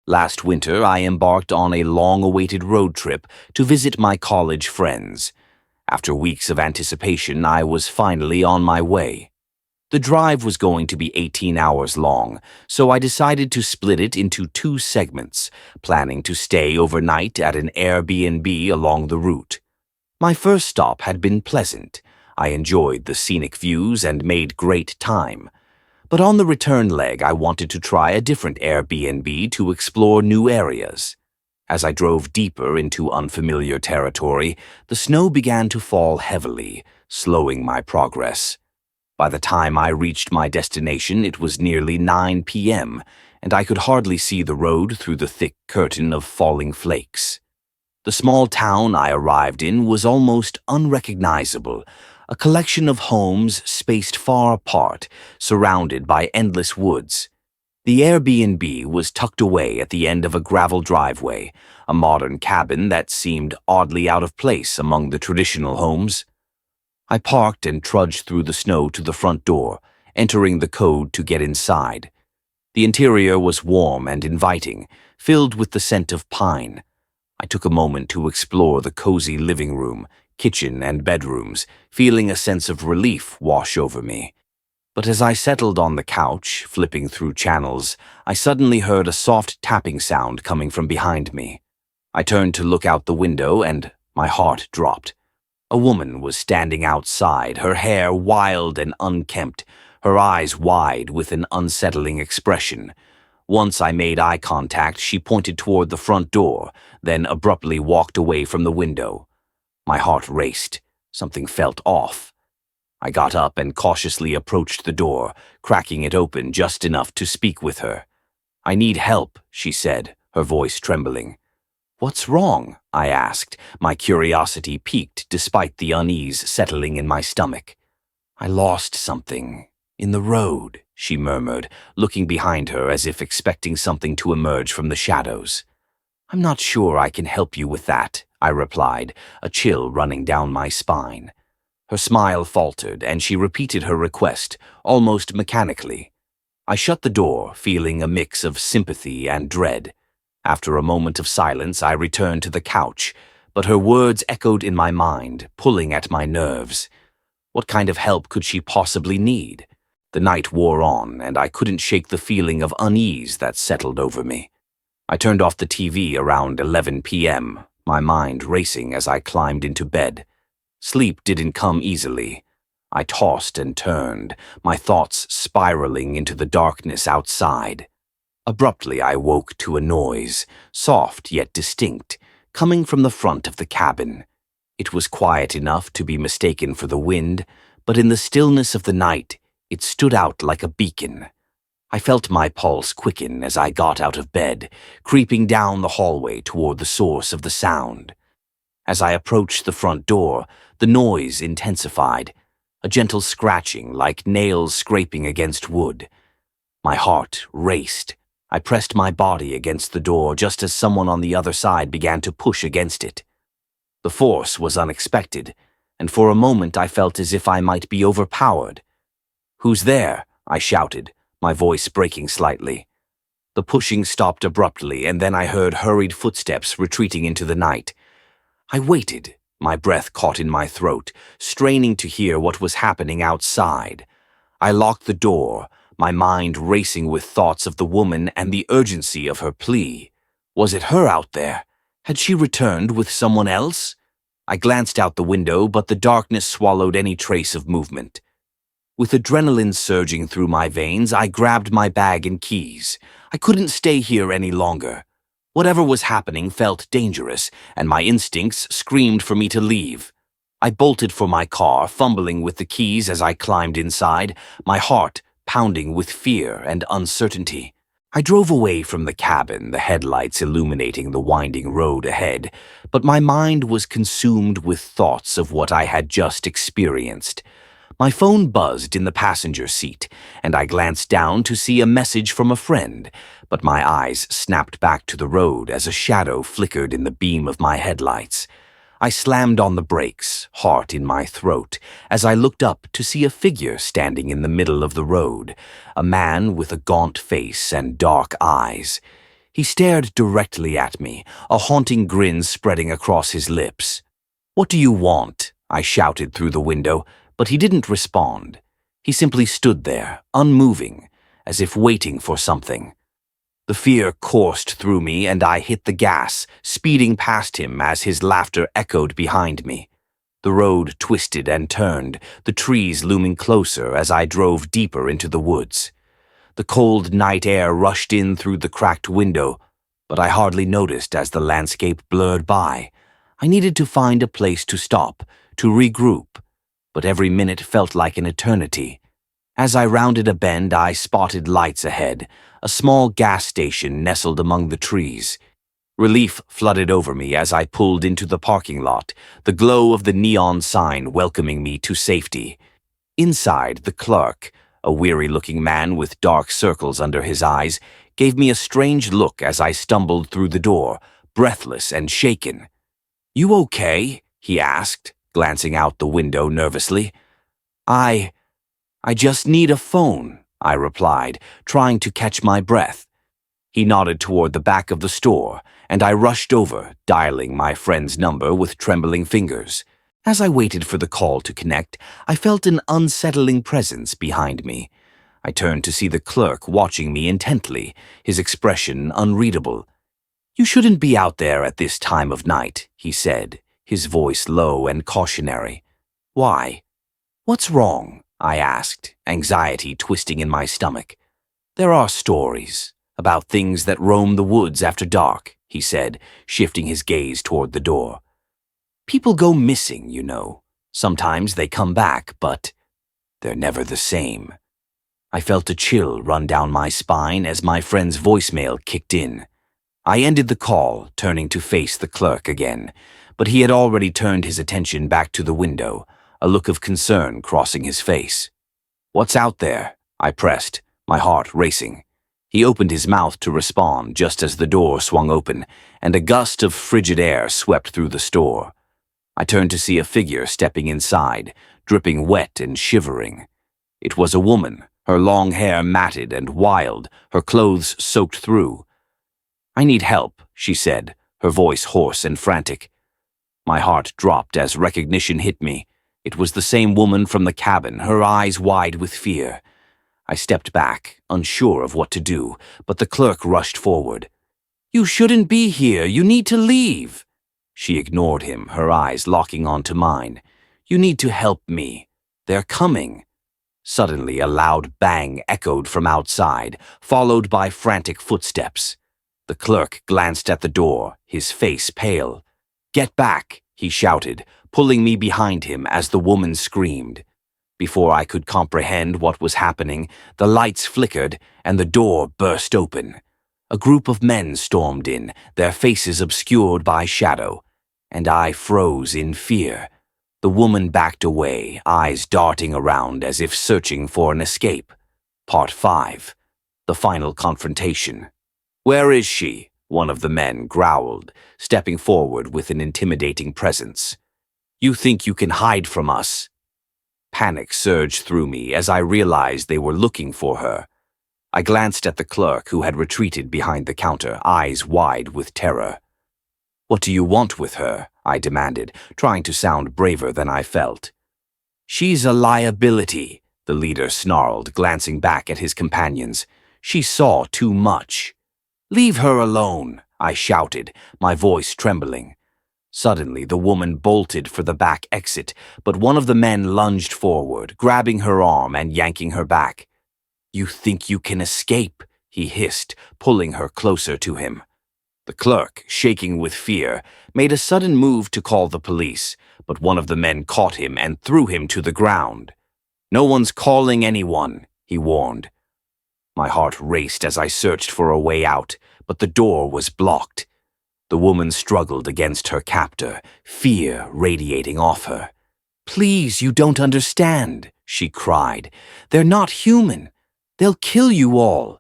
Last winter, I embarked on a long-awaited road trip to visit my college friends. After weeks of anticipation, I was finally on my way. The drive was going to be 18 hours long, so I decided to split it into two segments, planning to stay overnight at an Airbnb along the route. My first stop had been pleasant. I enjoyed the scenic views and made great time. But on the return leg, I wanted to try a different Airbnb to explore new areas. As I drove deeper into unfamiliar territory, the snow began to fall heavily, slowing my progress. By the time I reached my destination, it was nearly 9 p.m., and I could hardly see the road through the thick curtain of falling flakes. The small town I arrived in was almost unrecognizable, a collection of homes spaced far apart, surrounded by endless woods. The Airbnb was tucked away at the end of a gravel driveway, a modern cabin that seemed oddly out of place among the traditional homes. I parked and trudged through the snow to the front door, entering the code to get inside. The interior was warm and inviting, filled with the scent of pine. I took a moment to explore the cozy living room, kitchen, and bedrooms, feeling a sense of relief wash over me. But as I settled on the couch, flipping through channels, I suddenly heard a soft tapping sound coming from behind me. I turned to look out the window, and my heart dropped. A woman was standing outside, her hair wild and unkempt, her eyes wide with an unsettling expression. Once I made eye contact, she pointed toward the front door, then abruptly walked away from the window. My heart raced. Something felt off. I got up and cautiously approached the door, cracking it open just enough to speak with her. "I need help," she said, her voice trembling. "What's wrong?" I asked, my curiosity piqued despite the unease settling in my stomach. "I lost something in the road," she murmured, looking behind her as if expecting something to emerge from the shadows. "I'm not sure I can help you with that," I replied, a chill running down my spine. Her smile faltered, and she repeated her request, almost mechanically. I shut the door, feeling a mix of sympathy and dread. After a moment of silence, I returned to the couch, but her words echoed in my mind, pulling at my nerves. What kind of help could she possibly need? The night wore on, and I couldn't shake the feeling of unease that settled over me. I turned off the TV around 11 p.m., my mind racing as I climbed into bed. Sleep didn't come easily. I tossed and turned, my thoughts spiraling into the darkness outside. Abruptly, I woke to a noise, soft yet distinct, coming from the front of the cabin. It was quiet enough to be mistaken for the wind, but in the stillness of the night, it stood out like a beacon. I felt my pulse quicken as I got out of bed, creeping down the hallway toward the source of the sound. As I approached the front door, the noise intensified, a gentle scratching like nails scraping against wood. My heart raced. I pressed my body against the door just as someone on the other side began to push against it. The force was unexpected, and for a moment I felt as if I might be overpowered. "Who's there?" I shouted, my voice breaking slightly. The pushing stopped abruptly, and then I heard hurried footsteps retreating into the night. I waited, my breath caught in my throat, straining to hear what was happening outside. I locked the door, my mind racing with thoughts of the woman and the urgency of her plea. Was it her out there? Had she returned with someone else? I glanced out the window, but the darkness swallowed any trace of movement. With adrenaline surging through my veins, I grabbed my bag and keys. I couldn't stay here any longer. Whatever was happening felt dangerous, and my instincts screamed for me to leave. I bolted for my car, fumbling with the keys as I climbed inside, my heart pounding with fear and uncertainty. I drove away from the cabin, the headlights illuminating the winding road ahead, but my mind was consumed with thoughts of what I had just experienced. My phone buzzed in the passenger seat, and I glanced down to see a message from a friend, but my eyes snapped back to the road as a shadow flickered in the beam of my headlights. I slammed on the brakes, heart in my throat, as I looked up to see a figure standing in the middle of the road, a man with a gaunt face and dark eyes. He stared directly at me, a haunting grin spreading across his lips. "What do you want?" I shouted through the window, but he didn't respond. He simply stood there, unmoving, as if waiting for something. The fear coursed through me and I hit the gas, speeding past him as his laughter echoed behind me. The road twisted and turned, the trees looming closer as I drove deeper into the woods. The cold night air rushed in through the cracked window, but I hardly noticed as the landscape blurred by. I needed to find a place to stop, to regroup, but every minute felt like an eternity. As I rounded a bend, I spotted lights ahead, a small gas station nestled among the trees. Relief flooded over me as I pulled into the parking lot, the glow of the neon sign welcoming me to safety. Inside, the clerk, a weary-looking man with dark circles under his eyes, gave me a strange look as I stumbled through the door, breathless and shaken. "You okay?" he asked, glancing out the window nervously. I just need a phone," I replied, trying to catch my breath. He nodded toward the back of the store, and I rushed over, dialing my friend's number with trembling fingers. As I waited for the call to connect, I felt an unsettling presence behind me. I turned to see the clerk watching me intently, his expression unreadable. "You shouldn't be out there at this time of night," he said, his voice low and cautionary. "Why? What's wrong?" I asked, anxiety twisting in my stomach. "There are stories about things that roam the woods after dark," he said, shifting his gaze toward the door. "People go missing, you know. Sometimes they come back, but they're never the same." I felt a chill run down my spine as my friend's voicemail kicked in. I ended the call, turning to face the clerk again, but he had already turned his attention back to the window, a look of concern crossing his face. "What's out there?" I pressed, my heart racing. He opened his mouth to respond just as the door swung open, and a gust of frigid air swept through the store. I turned to see a figure stepping inside, dripping wet and shivering. It was a woman, her long hair matted and wild, her clothes soaked through. "I need help," she said, her voice hoarse and frantic. My heart dropped as recognition hit me. It was the same woman from the cabin, her eyes wide with fear. I stepped back, unsure of what to do, but the clerk rushed forward. "You shouldn't be here. You need to leave." She ignored him, her eyes locking onto mine. "You need to help me. They're coming." Suddenly, a loud bang echoed from outside, followed by frantic footsteps. The clerk glanced at the door, his face pale. "Get back," he shouted, pulling me behind him as the woman screamed. Before I could comprehend what was happening, the lights flickered and the door burst open. A group of men stormed in, their faces obscured by shadow, and I froze in fear. The woman backed away, eyes darting around as if searching for an escape. Part 5. The Final Confrontation. "Where is she?" one of the men growled, stepping forward with an intimidating presence. "You think you can hide from us?" Panic surged through me as I realized they were looking for her. I glanced at the clerk who had retreated behind the counter, eyes wide with terror. "What do you want with her?" I demanded, trying to sound braver than I felt. "She's a liability," the leader snarled, glancing back at his companions. "She saw too much." "Leave her alone," I shouted, my voice trembling. Suddenly, the woman bolted for the back exit, but one of the men lunged forward, grabbing her arm and yanking her back. "You think you can escape?" he hissed, pulling her closer to him. The clerk, shaking with fear, made a sudden move to call the police, but one of the men caught him and threw him to the ground. "No one's calling anyone," he warned. My heart raced as I searched for a way out, but the door was blocked. The woman struggled against her captor, fear radiating off her. "Please, you don't understand," she cried. "They're not human. They'll kill you all."